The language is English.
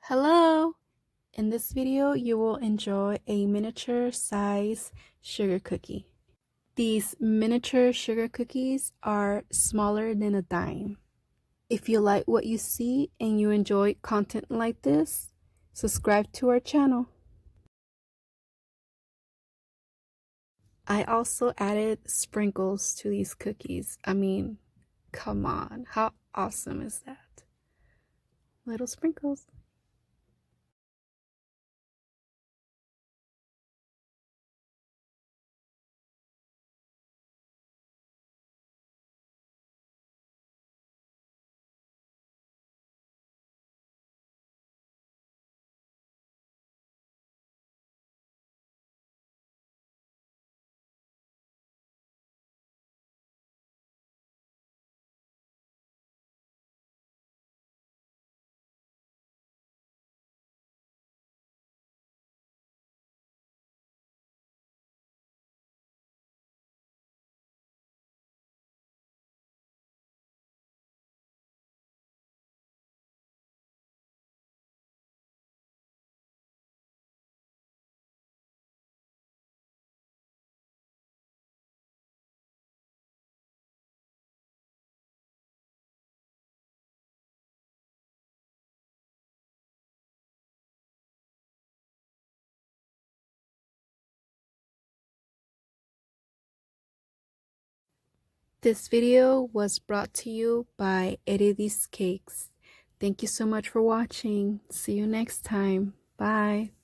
Hello! In this video, you will enjoy a miniature size sugar cookie. These miniature sugar cookies are smaller than a dime. If you like what you see and you enjoy content like this, subscribe to our channel. I also added sprinkles to these cookies. I mean, come on, how awesome is that? Little sprinkles. This video was brought to you by Erideescakes. Thank you so much for watching. See you next time. Bye.